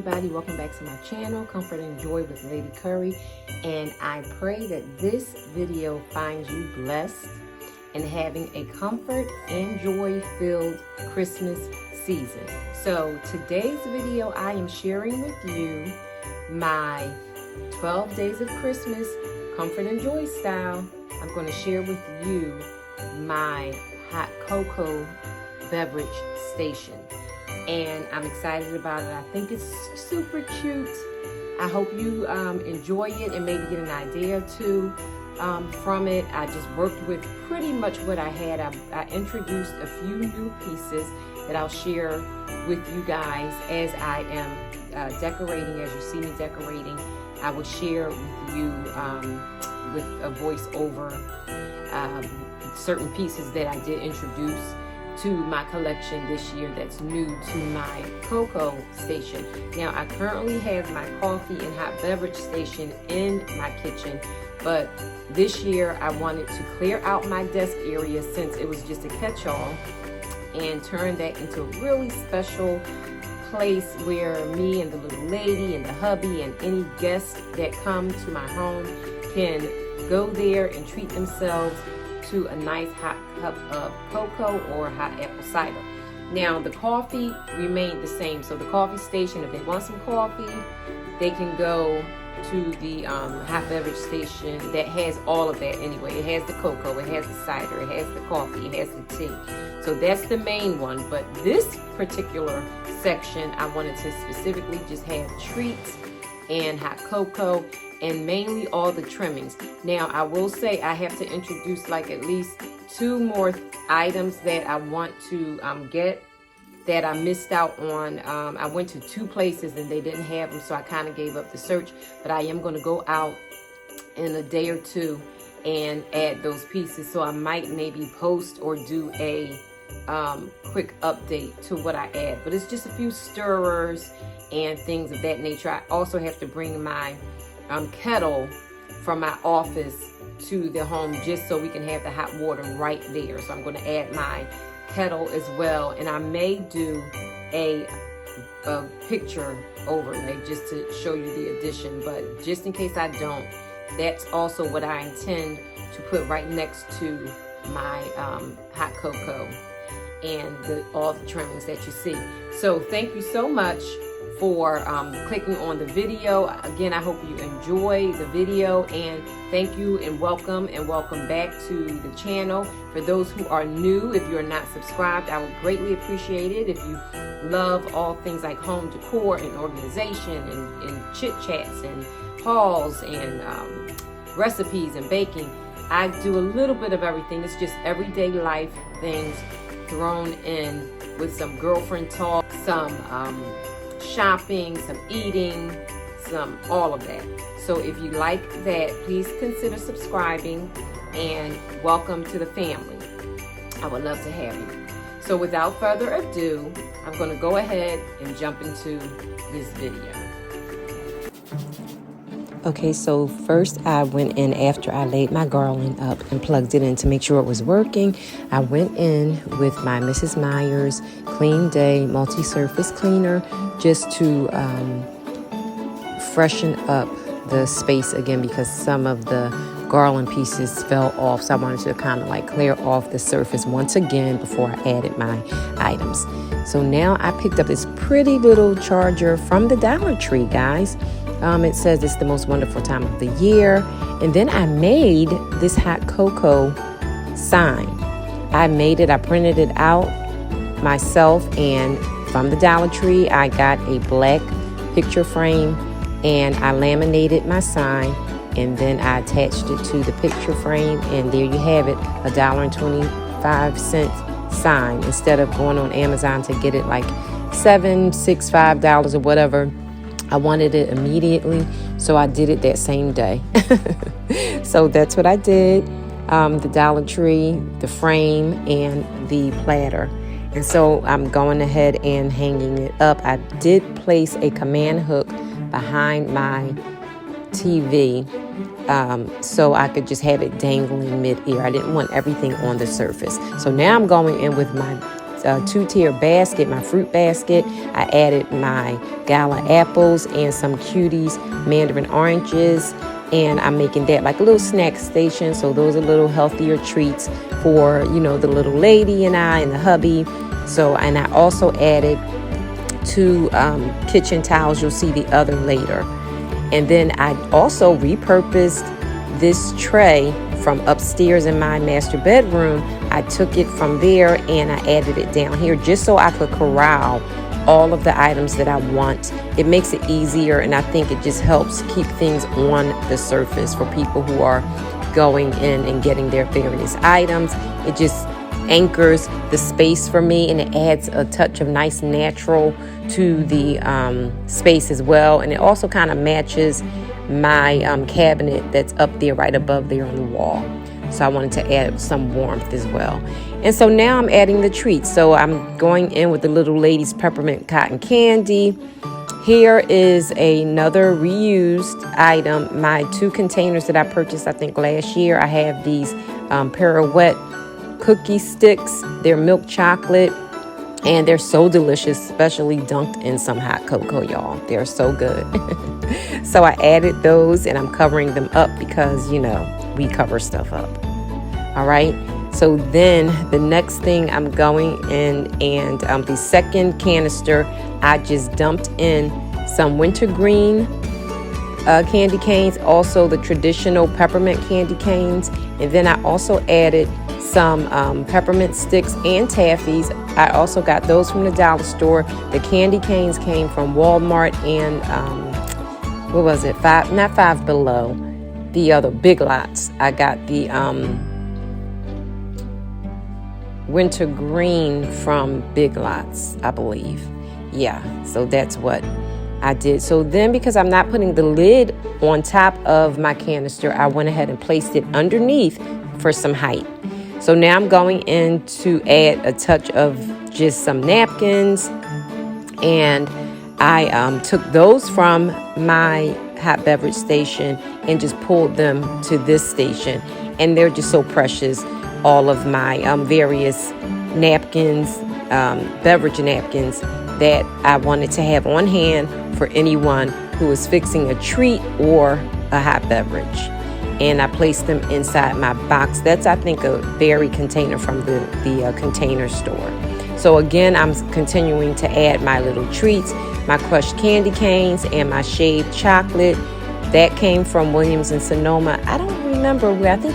everybody, welcome back to my channel, Comfort and Joy with Lady Curry, and I pray that this video finds you blessed and having a comfort and joy filled Christmas season. So today's video, I am sharing with you my 12 days of Christmas comfort and joy style. I'm going to share with you my hot cocoa beverage station, and I'm excited about it. I think it's super cute. I hope you enjoy it and maybe get an idea or two from it. I just worked with pretty much what I had. I introduced a few new pieces that I'll share with you guys as I am decorating. As you see me decorating, I will share with you with a voiceover certain pieces that I did introduce to my collection this year that's new to my cocoa station. Now, I currently have my coffee and hot beverage station in my kitchen, but this year I wanted to clear out my desk area since it was just a catch-all and turn that into a really special place where me and the little lady and the hubby and any guests that come to my home can go there and treat themselves to a nice hot cup of cocoa or hot apple cider. Now, the coffee remained the same. So the coffee station, if they want some coffee, they can go to the hot beverage station that has all of that anyway. It has the cocoa, it has the cider, it has the coffee, it has the tea. So that's the main one. But this particular section, I wanted to specifically just have treats and hot cocoa, and mainly all the trimmings. Now, I will say I have to introduce like at least 2 more items that I want to get that I missed out on. I went to 2 places and they didn't have them, so I kind of gave up the search, but I am going to go out in a day or 2 and add those pieces. So I might maybe post or do a quick update to what I add, but it's just a few stirrers and things of that nature. I also have to bring my kettle from my office to the home just so we can have the hot water right there. So I'm going to add my kettle as well, and I may do a picture overlay just to show you the addition, but just in case I don't, that's also what I intend to put right next to my hot cocoa and all the trimmings that you see. So thank you so much for clicking on the video. Again, I hope you enjoy the video, and thank you and welcome back to the channel. For those who are new, if you're not subscribed, I would greatly appreciate it. If you love all things like home decor and organization and chit chats and hauls and recipes and baking, I do a little bit of everything. It's just everyday life things thrown in with some girlfriend talk, some shopping, some eating, some all of that. So if you like that, please consider subscribing, and welcome to the family. I would love to have you. So without further ado, I'm going to go ahead and jump into this video. Okay, so first I went in after I laid my garland up and plugged it in to make sure it was working. I went in with my Mrs. Meyer's Clean Day multi-surface cleaner just to freshen up the space again, because some of the garland pieces fell off. So I wanted to kind of like clear off the surface once again before I added my items. So now I picked up this pretty little charger from the Dollar Tree, guys. It says it's the most wonderful time of the year. And then I made this hot cocoa sign. I made it, I printed it out myself, and from the Dollar Tree, I got a black picture frame and I laminated my sign, and then I attached it to the picture frame, and there you have it, $1.25 sign. Instead of going on Amazon to get it like $5 or whatever, I wanted it immediately, so I did it that same day. So that's what I did. The Dollar Tree, the frame, and the platter. And so I'm going ahead and hanging it up. I did place a command hook behind my TV so I could just have it dangling mid-air. I didn't want everything on the surface. So now I'm going in with my two-tier basket, my fruit basket. I added my gala apples and some cuties, mandarin oranges, and I'm making that like a little snack station. So those are little healthier treats for, the little lady and I and the hubby. So, and I also added 2 kitchen towels. You'll see the other later. And then I also repurposed this tray from upstairs in my master bedroom. I took it from there and I added it down here just so I could corral all of the items that I want. It makes it easier, and I think it just helps keep things on the surface for people who are going in and getting their various items. It just anchors the space for me, and it adds a touch of nice natural to the space as well. And it also kind of matches my cabinet that's up there right above there on the wall. So I wanted to add some warmth as well. And so now I'm adding the treats. So I'm going in with the little lady's peppermint cotton candy. Here is another reused item. My 2 containers that I purchased, I think last year. I have these Pirouette cookie sticks. They're milk chocolate, and they're so delicious, especially dunked in some hot cocoa, y'all. They're so good. So I added those, and I'm covering them up because, we cover stuff up. All right. So then the next thing I'm going in, and the second canister, I just dumped in some wintergreen candy canes, also the traditional peppermint candy canes. And then I also added some peppermint sticks and taffies. I also got those from the dollar store. The candy canes came from Walmart and what was it? Not Five Below. The other Big Lots. I got the wintergreen from Big Lots, I believe. Yeah, so that's what I did. So then, because I'm not putting the lid on top of my canister, I went ahead and placed it underneath for some height. So now I'm going in to add a touch of just some napkins, and I took those from my hot beverage station and just pulled them to this station, and they're just so precious. All of my various napkins, beverage napkins that I wanted to have on hand for anyone who is fixing a treat or a hot beverage. And I placed them inside my box. That's, I think, a berry container from the container store. So again, I'm continuing to add my little treats, my crushed candy canes, and my shaved chocolate. That came from Williams and Sonoma. I don't remember where. I think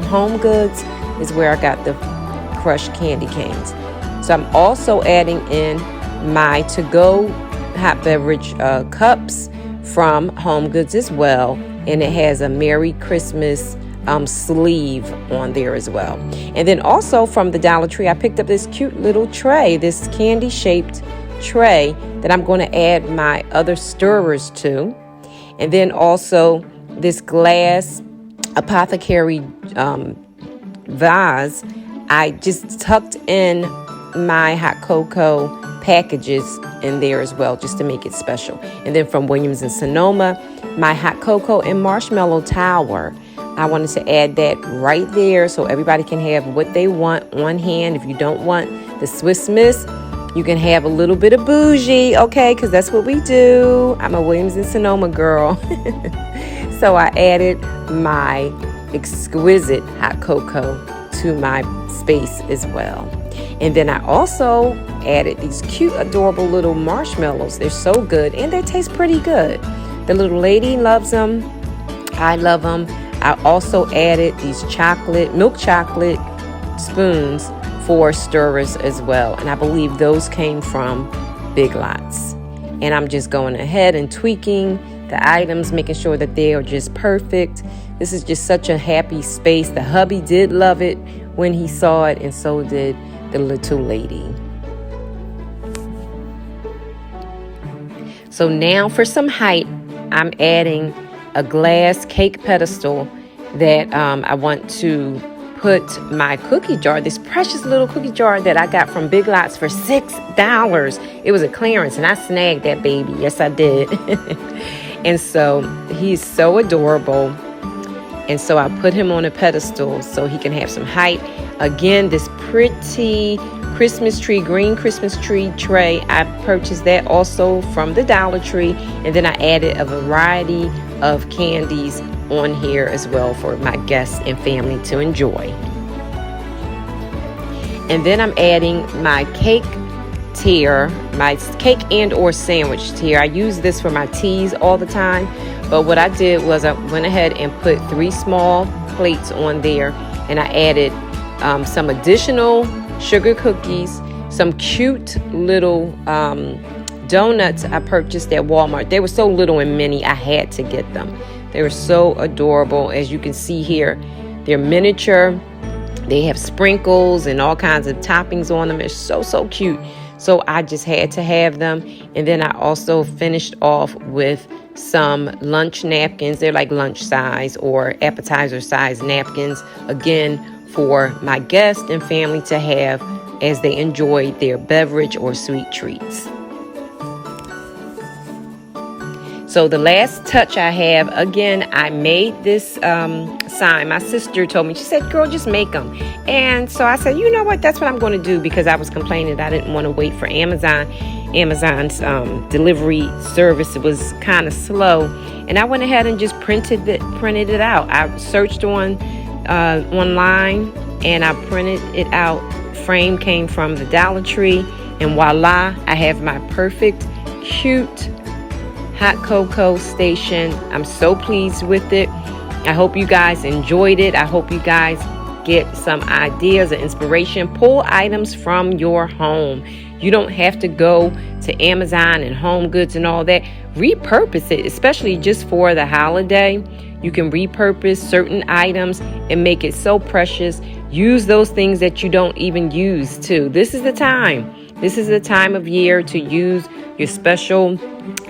Home Goods is where I got the crushed candy canes. So I'm also adding in my to-go hot beverage cups from Home Goods as well. And it has a Merry Christmas sleeve on there as well. And then also from the Dollar Tree, I picked up this cute little tray, this candy-shaped tray that I'm going to add my other stirrers to. And then also this glass apothecary vase. I just tucked in my hot cocoa packages in there as well, just to make it special. And then from Williams and Sonoma, my hot cocoa and marshmallow tower. I wanted to add that right there so everybody can have what they want on hand. If you don't want the Swiss Miss, you can have a little bit of bougie, okay? Because that's what we do. I'm a Williams and Sonoma girl. So I added my exquisite hot cocoa to my space as well. And then I also added these cute, adorable little marshmallows. They're so good, and they taste pretty good. The little lady loves them. I love them. I also added these milk chocolate spoons for stirrers as well. And I believe those came from Big Lots. And I'm just going ahead and tweaking the items, making sure that they are just perfect. This is just such a happy space. The hubby did love it when he saw it, and so did the little lady. So now for some height, I'm adding a glass cake pedestal that I want to put my cookie jar, this precious little cookie jar that I got from Big Lots for $6. It was a clearance, and I snagged that baby. Yes, I did. And so he's so adorable. And so I put him on a pedestal so he can have some height. Again, this pretty Christmas tree, green Christmas tree tray. I purchased that also from the Dollar Tree, and then I added a variety of candies on here as well for my guests and family to enjoy. And then I'm adding my cake tier, my cake and or sandwich tier. I use this for my teas all the time, but what I did was I went ahead and put 3 small plates on there, and I added some additional sugar cookies, some cute little donuts I purchased at Walmart. They were so little and mini, I had to get them. They were so adorable. As you can see here, they're miniature. They have sprinkles and all kinds of toppings on them. They're so cute. So I just had to have them. And then I also finished off with some lunch napkins. They're like lunch size or appetizer size napkins, again, for my guests and family to have as they enjoy their beverage or sweet treats. So the last touch I have, again, I made this sign. My sister told me, she said, girl, just make them. And so I said, you know what, that's what I'm going to do, because I was complaining that I didn't want to wait for Amazon's delivery service. It was kind of slow. And I went ahead and just printed it out. I searched online and I printed it out. Frame came from the Dollar Tree, and voila, I have my perfect, cute hot cocoa station. I'm so pleased with it. I hope you guys enjoyed it. I hope you guys get some ideas and inspiration. Pull items from your home. You don't have to go to Amazon and Home Goods and all that. Repurpose it, especially just for the holiday. You can repurpose certain items and make it so precious. Use those things that you don't even use too. This is the time. This is the time of year to use your special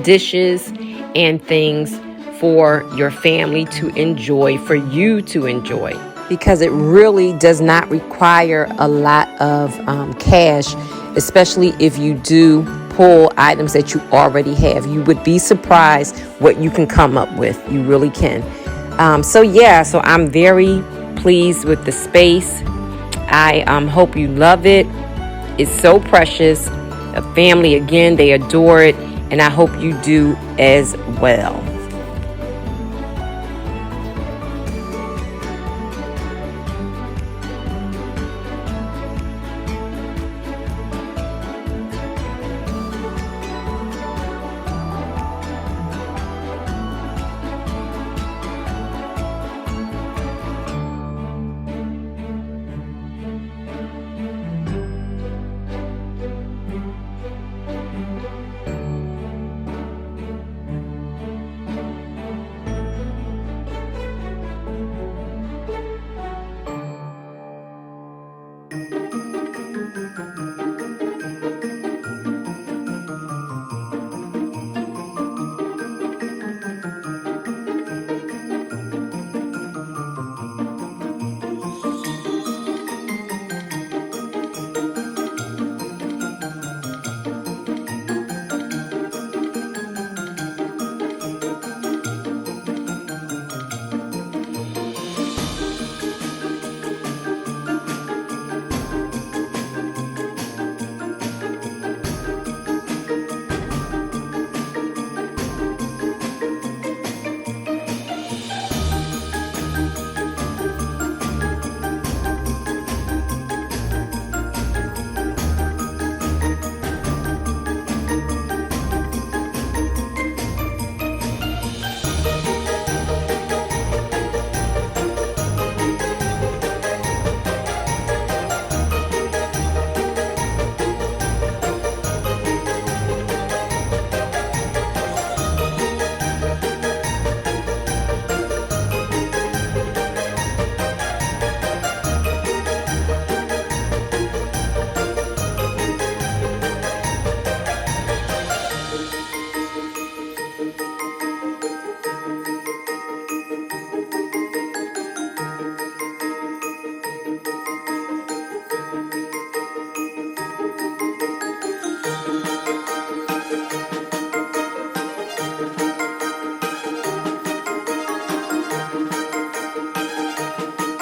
dishes and things for your family to enjoy, for you to enjoy. Because it really does not require a lot of cash, especially if you do pull items that you already have. You would be surprised what you can come up with. You really can. So I'm very pleased with the space. I hope you love it. It's so precious. A family, again, they adore it, and I hope you do as well.